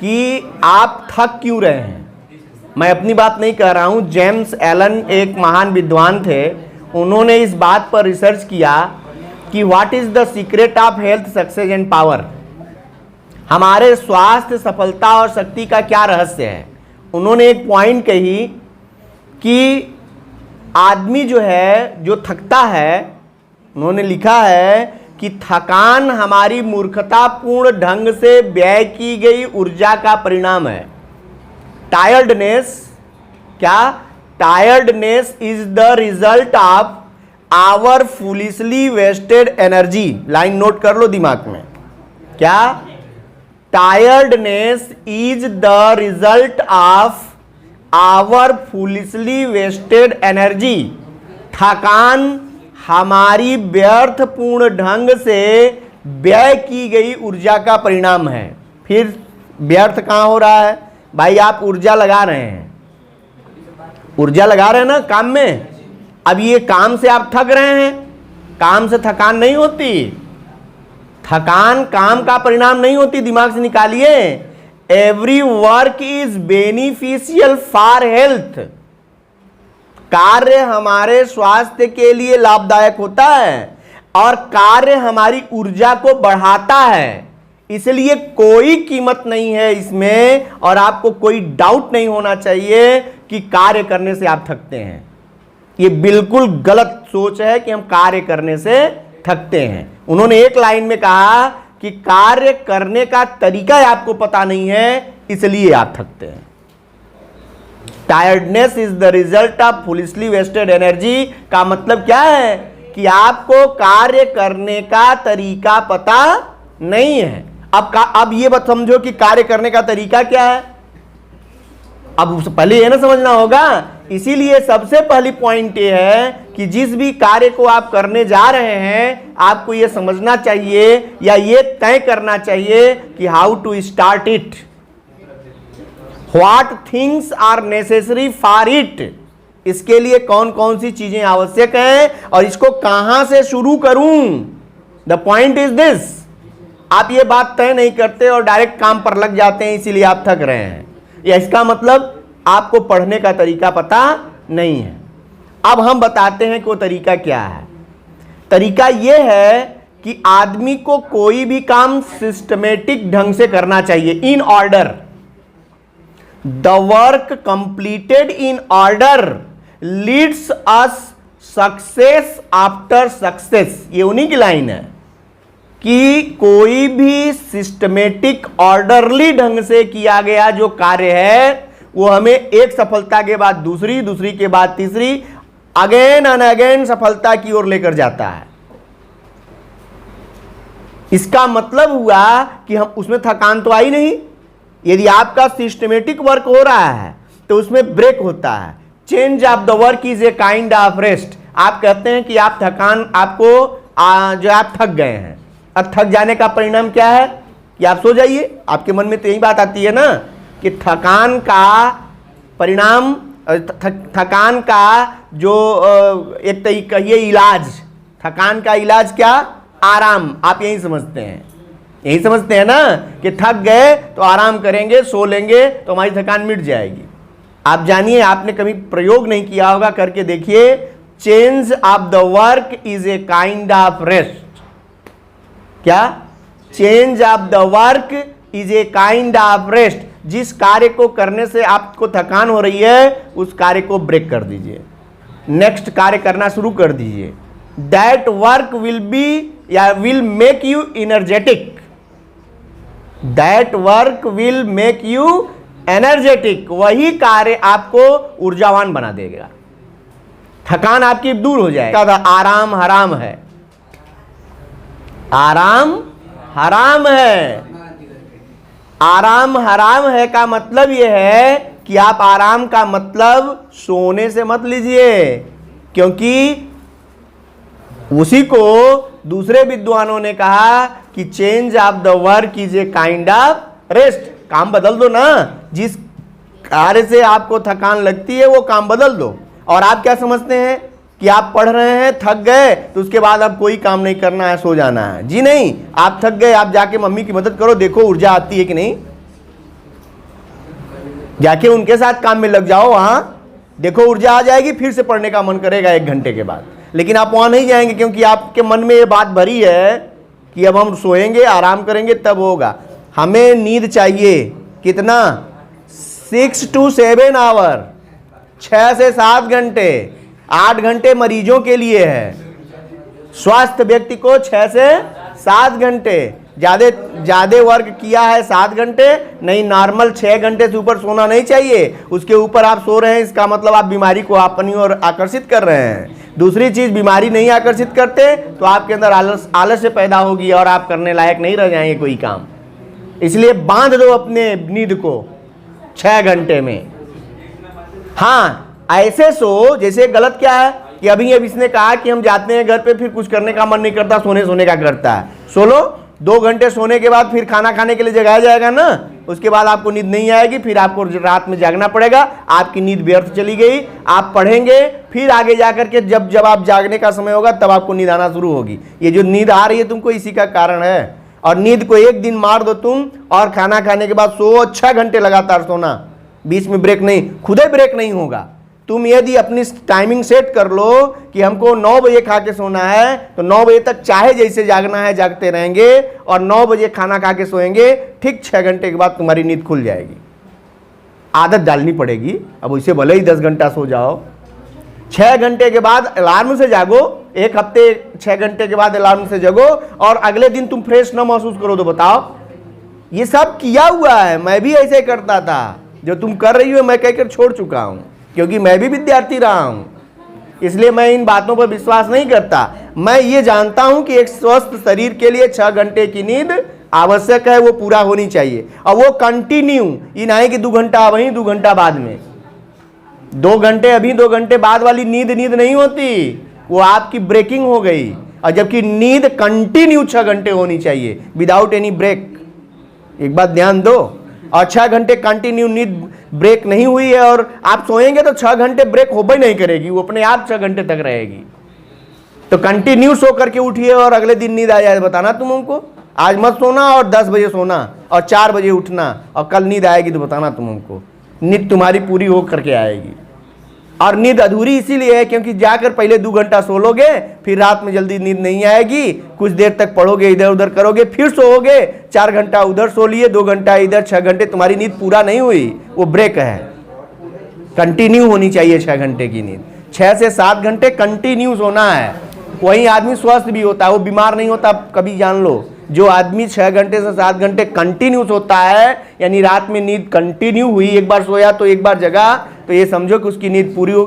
कि आप थक क्यों रहे हैं। मैं अपनी बात नहीं कह रहा हूं, जेम्स एलन एक महान विद्वान थे, उन्होंने इस बात पर रिसर्च किया कि what is the secret of health success and power, हमारे स्वास्थ्य, सफलता और शक्ति का क्या रहस्य है। उन्होंने एक पॉइंट कही कि आदमी जो है, जो थकता है, उन्होंने लिखा है कि थकान हमारी मूर्खतापूर्ण ढंग से व्यय की गई ऊर्जा का परिणाम है। टायर्डनेस, क्या? Tiredness is the result of our foolishly wasted energy. Line note कर लो दिमाग में। क्या? Tiredness is the result of our foolishly wasted energy. थकान हमारी व्यर्थपूर्ण ढंग से व्यय की गई ऊर्जा का परिणाम है। फिर व्यर्थ कहां हो रहा है भाई? आप ऊर्जा लगा रहे हैं, ऊर्जा लगा रहे हैं ना काम में। अब ये काम से आप थक रहे हैं, काम से थकान नहीं होती, थकान काम का परिणाम नहीं होती, दिमाग से निकालिए। Every work is beneficial for health. कार्य हमारे स्वास्थ्य के लिए लाभदायक होता है और कार्य हमारी ऊर्जा को बढ़ाता है, इसलिए कोई कीमत नहीं है इसमें और आपको कोई डाउट नहीं होना चाहिए कि कार्य करने से आप थकते हैं। ये बिल्कुल गलत सोच है कि हम कार्य करने से थकते हैं। उन्होंने एक लाइन में कहा कि कार्य करने का तरीका आपको पता नहीं है, इसलिए आप थकते हैं। Tiredness is the result of foolishly wasted energy का मतलब क्या है कि आपको कार्य करने का तरीका पता नहीं है। अब ये बात समझो कि कार्य करने का तरीका क्या है। अब पहले ये ना समझना होगा, इसीलिए सबसे पहली पॉइंट ये है कि जिस भी कार्य को आप करने जा रहे हैं, आपको ये समझना चाहिए या ये तय करना चाहिए कि how to start it, what things are necessary for it. इसके लिए कौन कौन सी चीजें आवश्यक हैं और इसको कहां से शुरू करूं। द पॉइंट इज दिस, आप ये बात तय नहीं करते और डायरेक्ट काम पर लग जाते हैं, इसीलिए आप थक रहे हैं। या इसका मतलब आपको पढ़ने का तरीका पता नहीं है। अब हम बताते हैं कि वो तरीका क्या है। तरीका यह है कि आदमी को कोई भी काम सिस्टमेटिक ढंग से करना चाहिए, in order. The work completed in order leads us success after success. ये उन्हीं की लाइन है कि कोई भी सिस्टमेटिक ऑर्डरली ढंग से किया गया जो कार्य है वो हमें एक सफलता के बाद दूसरी, दूसरी के बाद तीसरी, अगेन एंड अगेन सफलता की ओर लेकर जाता है। इसका मतलब हुआ कि हम उसमें थकान तो आई नहीं। यदि आपका सिस्टमेटिक वर्क हो रहा है तो उसमें ब्रेक होता है। Change of the work is a kind of rest. आप कहते हैं कि आप थकान, आपको जो आप थक गए हैं, अब थक जाने का परिणाम क्या है कि आप सो जाइए। आपके मन में तो यही बात आती है ना कि थकान का परिणाम, थकान का जो एक तरीका ये इलाज, थकान का इलाज क्या? आराम। आप यही समझते हैं, यही समझते हैं ना कि थक गए तो आराम करेंगे, सो लेंगे तो हमारी थकान मिट जाएगी। आप जानिए, आपने कभी प्रयोग नहीं किया होगा, करके देखिए। Change of the work is a kind of rest. क्या? Change of the work is a kind of rest. जिस कार्य को करने से आपको थकान हो रही है उस कार्य को ब्रेक कर दीजिए, नेक्स्ट कार्य करना शुरू कर दीजिए। दैट वर्क विल बी या will make you energetic. That work will make you energetic. वही कार्य आपको ऊर्जावान बना देगा, थकान आपकी दूर हो जाएगा। आराम हराम है, आराम हराम है। आराम हराम है का मतलब यह है कि आप आराम का मतलब सोने से मत लीजिए, क्योंकि उसी को दूसरे विद्वानों ने कहा कि change of the work is a kind of rest. काम बदल दो ना, जिस कार्य से आपको थकान लगती है वो काम बदल दो। और आप क्या समझते हैं कि आप पढ़ रहे हैं, थक गए तो उसके बाद अब कोई काम नहीं करना है, सो जाना है। जी नहीं, आप थक गए, आप जाके मम्मी की मदद करो, देखो ऊर्जा आती है कि नहीं। जाके उनके साथ काम में लग जाओ, वहाँ देखो ऊर्जा आ जाएगी, फिर से पढ़ने का मन करेगा 1 घंटे के बाद। लेकिन आप वहाँ नहीं जाएंगे क्योंकि आपके मन में ये बात भरी है कि अब हम सोएंगे, आराम करेंगे तब होगा। हमें नींद चाहिए कितना? 6 to 7 आवर, 6 से 7 घंटे। 8 घंटे मरीजों के लिए है, स्वस्थ व्यक्ति को 6 से 7 घंटे। ज़्यादा वर्क किया है 7 घंटे नहीं, नॉर्मल 6 घंटे से ऊपर सोना नहीं चाहिए। उसके ऊपर आप सो रहे हैं, इसका मतलब आप बीमारी को अपनी ओर आकर्षित कर रहे हैं। दूसरी चीज़, बीमारी नहीं आकर्षित करते तो आपके अंदर आलस्य पैदा होगी और आप करने लायक नहीं रह जाएंगे कोई काम। इसलिए बांध दो अपने नींद को 6 घंटे में। हाँ, ऐसे सो जैसे गलत क्या है कि अभी इसने कहा कि हम जाते हैं घर पे, फिर कुछ करने का मन नहीं करता, सोने का करता है। सो लो, 2 घंटे सोने के बाद फिर खाना खाने के लिए जगाया जाएगा ना, उसके बाद आपको नींद नहीं आएगी, फिर आपको रात में जागना पड़ेगा, आपकी नींद व्यर्थ चली गई। आप पढ़ेंगे, फिर आगे जाकर के जब आप जागने का समय होगा तब आपको नींद आना शुरू होगी। ये जो नींद आ रही है तुमको, इसी का कारण है। और नींद को 1 दिन मार दो तुम, और खाना खाने के बाद सो, 6 घंटे लगातार सोना, बीच में ब्रेक नहीं, खुद ही ब्रेक नहीं होगा। तुम यदि अपनी टाइमिंग सेट कर लो कि हमको 9 बजे खा के सोना है, तो 9 बजे तक चाहे जैसे जागना है जागते रहेंगे, और 9 बजे खाना खा के सोएंगे, ठीक 6 घंटे के बाद तुम्हारी नींद खुल जाएगी। आदत डालनी पड़ेगी। अब उसे भले ही 10 घंटा सो जाओ, 6 घंटे के बाद अलार्म से जागो। 1 हफ्ते 6 घंटे के बाद अलार्म से जगो, और अगले दिन तुम फ्रेश न महसूस करो तो बताओ। ये सब किया हुआ है, मैं भी ऐसे करता था। जो तुम कर रही हो मैं कहकर छोड़ चुका हूं, क्योंकि मैं भी विद्यार्थी रहा हूं। इसलिए मैं इन बातों पर विश्वास नहीं करता। मैं ये जानता हूं कि एक स्वस्थ शरीर के लिए 6 घंटे की नींद आवश्यक है, वो पूरा होनी चाहिए। और वो कंटिन्यू, ये नहीं कि 2 घंटा वहीं 2 घंटा बाद में। 2 घंटे अभी 2 घंटे बाद वाली नींद नहीं होती, वो आपकी ब्रेकिंग हो गई। और जबकि नींद कंटिन्यू 6 घंटे होनी चाहिए, विदाउट एनी ब्रेक। एक बात ध्यान दो। और 6 घंटे कंटिन्यू नींद ब्रेक नहीं हुई है और आप सोएंगे तो 6 घंटे ब्रेक हो ही नहीं करेगी, वो अपने आप 6 घंटे तक रहेगी। तो कंटिन्यू सो करके उठिए और अगले दिन नींद आ जाए, बताना तुम हमको। आज मत सोना और 10 बजे सोना और 4 बजे उठना, और कल नींद आएगी तो बताना तुम हमको। नींद तुम्हारी पूरी हो करके आएगी। और नींद अधूरी इसीलिए है क्योंकि जाकर पहले 2 घंटा सो लोगे, फिर रात में जल्दी नींद नहीं आएगी, कुछ देर तक पढ़ोगे, इधर उधर करोगे, फिर सोओगे, 4 घंटा उधर सो लिए, 2 घंटा इधर, 6 घंटे, तुम्हारी नींद पूरा नहीं हुई, वो ब्रेक है। कंटिन्यू होनी चाहिए 6 घंटे की नींद, 6 से 7 घंटे कंटिन्यू सोना है। वही आदमी स्वस्थ भी होता है, वो बीमार नहीं होता, कभी जान लो। जो आदमी 6 घंटे से 7 घंटे कंटिन्यू सोता है, यानी रात में नींद कंटिन्यू हुई, एक बार सोया तो एक बार जगा, तो ये समझो कि उसकी नींद पूरी हो